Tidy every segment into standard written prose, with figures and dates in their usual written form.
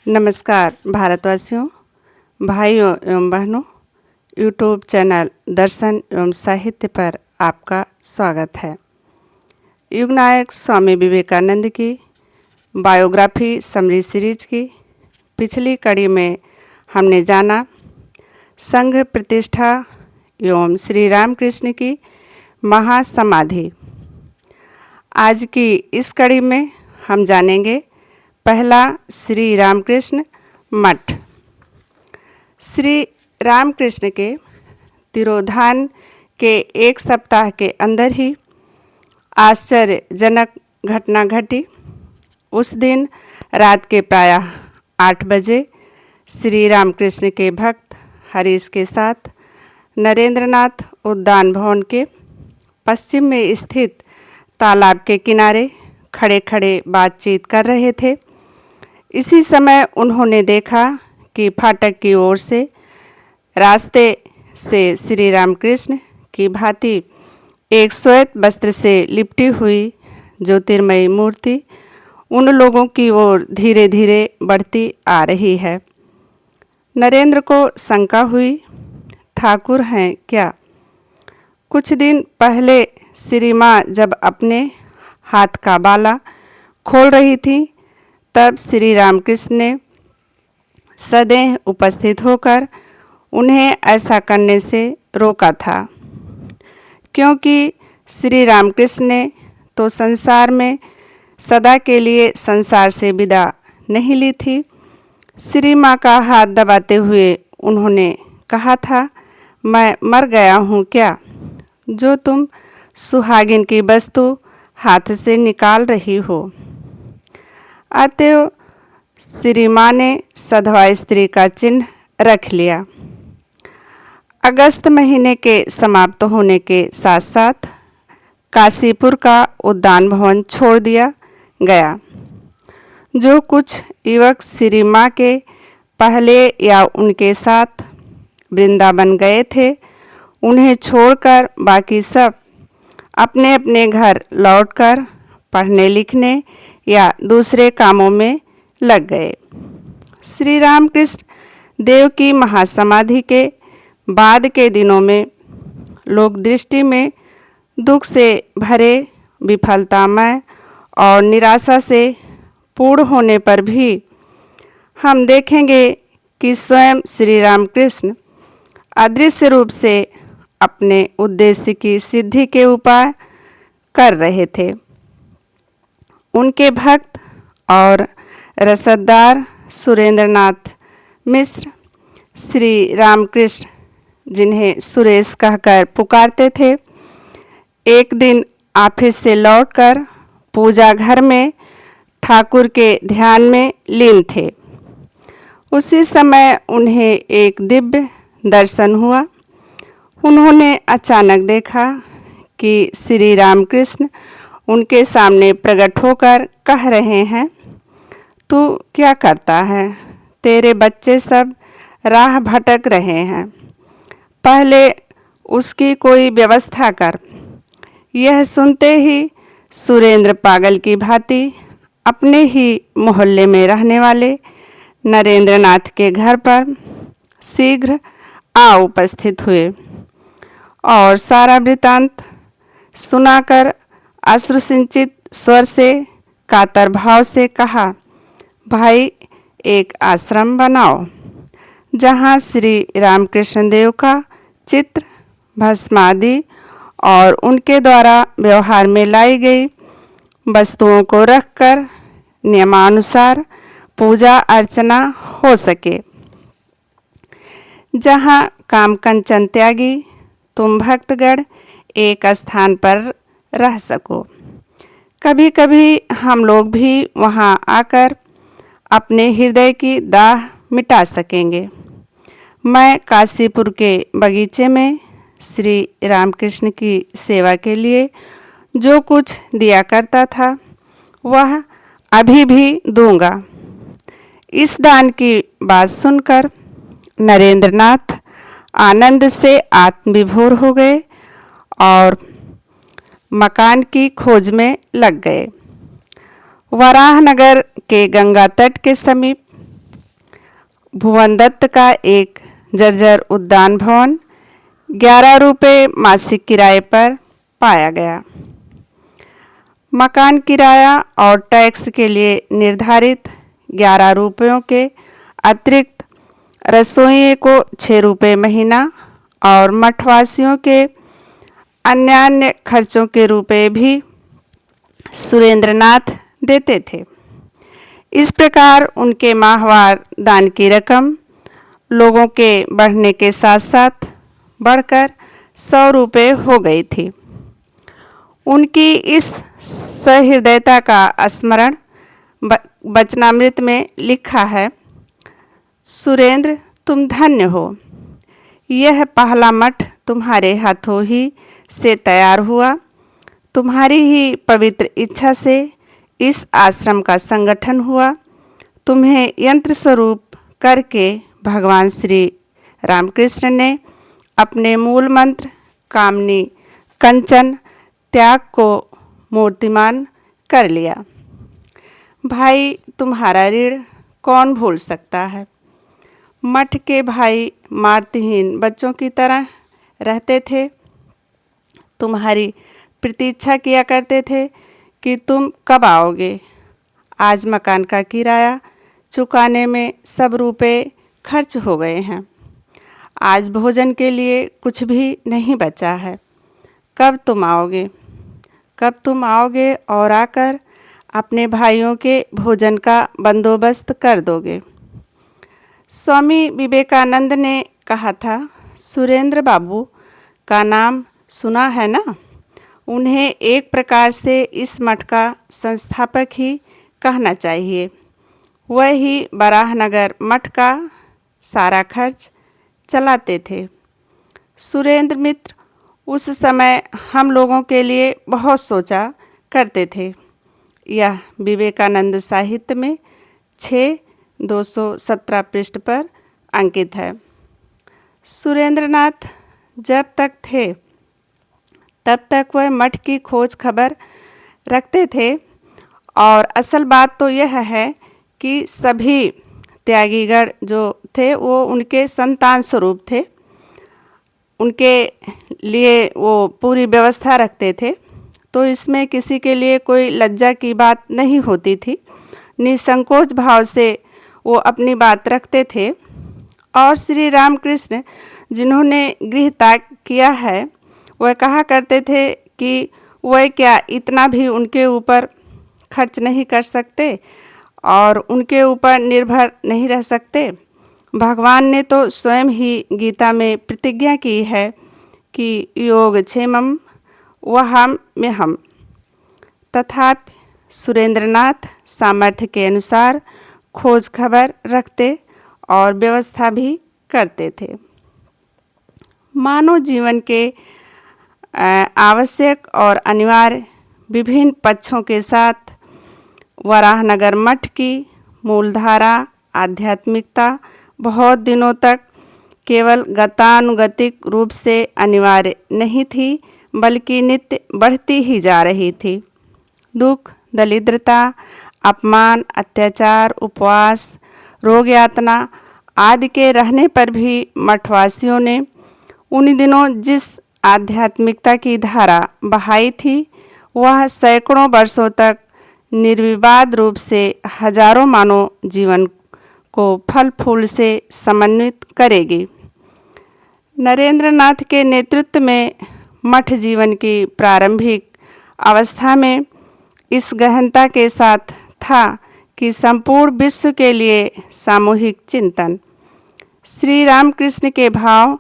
नमस्कार भारतवासियों, भाइयों एवं बहनों। यूट्यूब चैनल दर्शन एवं साहित्य पर आपका स्वागत है। युगनायक स्वामी विवेकानंद की बायोग्राफी समरी सीरीज की पिछली कड़ी में हमने जाना संघ प्रतिष्ठा एवं श्री रामकृष्ण की महासमाधि। आज की इस कड़ी में हम जानेंगे पहला श्री रामकृष्ण मठ। श्री रामकृष्ण के तिरोधान के एक सप्ताह के अंदर ही आश्चर्यजनक घटना घटी। उस दिन रात के प्रायः 8 बजे श्री रामकृष्ण के भक्त हरीश के साथ नरेंद्रनाथ उद्यान भवन के पश्चिम में स्थित तालाब के किनारे खड़े खड़े बातचीत कर रहे थे। इसी समय उन्होंने देखा कि फाटक की ओर से रास्ते से श्री रामकृष्ण की भांति एक श्वेत वस्त्र से लिपटी हुई ज्योतिर्मयी मूर्ति उन लोगों की ओर धीरे धीरे बढ़ती आ रही है। नरेंद्र को शंका हुई, ठाकुर हैं क्या? कुछ दिन पहले श्री माँ जब अपने हाथ का बाला खोल रही थी, तब श्री रामकृष्ण ने सदैव उपस्थित होकर उन्हें ऐसा करने से रोका था, क्योंकि श्री रामकृष्ण ने तो संसार में सदा के लिए संसार से विदा नहीं ली थी। श्री माँ का हाथ दबाते हुए उन्होंने कहा था, मैं मर गया हूँ क्या, जो तुम सुहागिन की वस्तु हाथ से निकाल रही हो? अतएव श्री माँ ने सधवा स्त्री का चिन्ह रख लिया। अगस्त महीने के समाप्त होने के साथ साथ काशीपुर का उद्यान भवन छोड़ दिया गया। जो कुछ युवक श्री माँ के पहले या उनके साथ वृंदावन गए थे, उन्हें छोड़कर बाकी सब अपने अपने घर लौटकर पढ़ने लिखने या दूसरे कामों में लग गए। श्री रामकृष्ण देव की महासमाधि के बाद के दिनों में लोक दृष्टि में दुख से भरे, विफलतामय और निराशा से पूर्ण होने पर भी हम देखेंगे कि स्वयं श्री रामकृष्ण अदृश्य रूप से अपने उद्देश्य की सिद्धि के उपाय कर रहे थे। उनके भक्त और रसददार सुरेंद्रनाथ मिश्र श्री रामकृष्ण, जिन्हें सुरेश कहकर पुकारते थे, एक दिन ऑफिस से लौटकर पूजा घर में ठाकुर के ध्यान में लीन थे। उसी समय उन्हें एक दिव्य दर्शन हुआ। उन्होंने अचानक देखा कि श्री रामकृष्ण उनके सामने प्रकट होकर कह रहे हैं, तू क्या करता है? तेरे बच्चे सब राह भटक रहे हैं, पहले उसकी कोई व्यवस्था कर। यह सुनते ही सुरेंद्र पागल की भांति अपने ही मोहल्ले में रहने वाले नरेंद्रनाथ के घर पर शीघ्र आ उपस्थित हुए और सारा वृतांत सुनाकर अश्रुसिंचित स्वर से कातर भाव से कहा, भाई एक आश्रम बनाओ जहाँ श्री रामकृष्ण देव का चित्र, भस्मादि और उनके द्वारा व्यवहार में लाई गई वस्तुओं को रखकर नियमानुसार पूजा अर्चना हो सके, जहाँ काम कंचन त्यागी तुम भक्तगण एक स्थान पर रह सको। कभी कभी हम लोग भी वहाँ आकर अपने हृदय की दाह मिटा सकेंगे। मैं काशीपुर के बगीचे में श्री रामकृष्ण की सेवा के लिए जो कुछ दिया करता था, वह अभी भी दूंगा। इस दान की बात सुनकर नरेंद्रनाथ आनंद से आत्मविभोर हो गए और मकान की खोज में लग गए। वराहनगर के गंगा तट के समीप भुवन दत्त का एक जर्जर उद्यान भवन 11 रुपये मासिक किराए पर पाया गया। मकान किराया और टैक्स के लिए निर्धारित 11 रुपयों के अतिरिक्त रसोइये को 6 रुपये महीना और मठवासियों के अन्य खर्चों के रुपए भी सुरेंद्रनाथ देते थे। इस प्रकार उनके माहवार दान की रकम लोगों के बढ़ने के साथ साथ बढ़कर 100 रुपये हो गई थी। उनकी इस सहृदयता का स्मरण वचनामृत में लिखा है। सुरेंद्र, तुम धन्य हो। यह पहला मठ तुम्हारे हाथों ही से तैयार हुआ। तुम्हारी ही पवित्र इच्छा से इस आश्रम का संगठन हुआ। तुम्हें यंत्र स्वरूप करके भगवान श्री रामकृष्ण ने अपने मूल मंत्र कामनी कंचन त्याग को मूर्तिमान कर लिया। भाई, तुम्हारा ऋण कौन भूल सकता है। मठ के भाई मातृहीन बच्चों की तरह रहते थे। तुम्हारी प्रतीक्षा किया करते थे कि तुम कब आओगे। आज मकान का किराया चुकाने में सब रुपए खर्च हो गए हैं। आज भोजन के लिए कुछ भी नहीं बचा है। कब तुम आओगे? कब तुम आओगे और आकर अपने भाइयों के भोजन का बंदोबस्त कर दोगे। स्वामी विवेकानंद ने कहा था, सुरेंद्र बाबू का नाम सुना है ना। उन्हें एक प्रकार से इस मठ का संस्थापक ही कहना चाहिए। वह ही बराहनगर मठ का सारा खर्च चलाते थे। सुरेंद्र मित्र उस समय हम लोगों के लिए बहुत सोचा करते थे। यह विवेकानंद साहित्य में 217 पृष्ठ पर अंकित है। सुरेंद्रनाथ जब तक थे तब तक वह मठ की खोज खबर रखते थे। और असल बात तो यह है कि सभी त्यागीगण जो थे वो उनके संतान स्वरूप थे। उनके लिए वो पूरी व्यवस्था रखते थे। तो इसमें किसी के लिए कोई लज्जा की बात नहीं होती थी। निसंकोच भाव से वो अपनी बात रखते थे। और श्री रामकृष्ण जिन्होंने गृह त्याग किया है वह कहा करते थे कि वह क्या इतना भी उनके ऊपर खर्च नहीं कर सकते और उनके ऊपर निर्भर नहीं रह सकते। भगवान ने तो स्वयं ही गीता में प्रतिज्ञा की है कि योगक्षेमम वहाम्यहम्। तथापि सुरेंद्रनाथ सामर्थ्य के अनुसार खोज खबर रखते और व्यवस्था भी करते थे। मानव जीवन के आवश्यक और अनिवार्य विभिन्न पक्षों के साथ वराहनगर मठ की मूलधारा आध्यात्मिकता बहुत दिनों तक केवल गतानुगतिक रूप से अनिवार्य नहीं थी बल्कि नित्य बढ़ती ही जा रही थी। दुख, दरिद्रता, अपमान, अत्याचार, उपवास, रोग यातना आदि के रहने पर भी मठवासियों ने उन दिनों जिस आध्यात्मिकता की धारा बहाई थी वह सैकड़ों वर्षों तक निर्विवाद रूप से हजारों मानव जीवन को फल फूल से समन्वित करेगी। नरेंद्रनाथ के नेतृत्व में मठ जीवन की प्रारंभिक अवस्था में इस गहनता के साथ था कि संपूर्ण विश्व के लिए सामूहिक चिंतन। श्री रामकृष्ण के भाव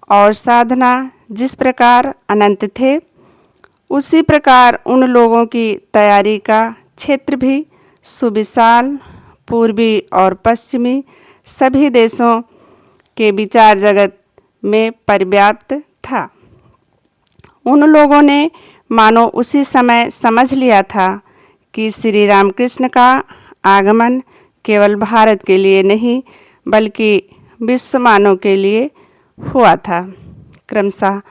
और साधना जिस प्रकार अनंत थे उसी प्रकार उन लोगों की तैयारी का क्षेत्र भी सुविशाल पूर्वी और पश्चिमी सभी देशों के विचार जगत में परिव्याप्त था। उन लोगों ने मानो उसी समय समझ लिया था कि श्री रामकृष्ण का आगमन केवल भारत के लिए नहीं बल्कि विश्व मानव के लिए हुआ था। क्रमशः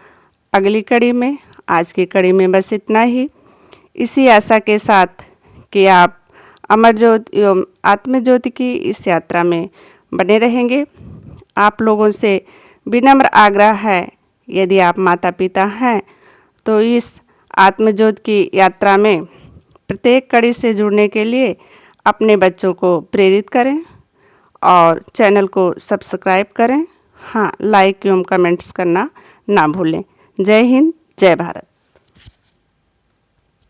अगली कड़ी में, आज की कड़ी में बस इतना ही। इसी आशा के साथ कि आप अमर ज्योति एवं आत्म ज्योति की इस यात्रा में बने रहेंगे। आप लोगों से विनम्र आग्रह है, यदि आप माता पिता हैं तो इस आत्मज्योत की यात्रा में प्रत्येक कड़ी से जुड़ने के लिए अपने बच्चों को प्रेरित करें और चैनल को सब्सक्राइब करें। हाँ, लाइक एवं कमेंट्स करना ना भूलें। जय हिंद, जय भारत।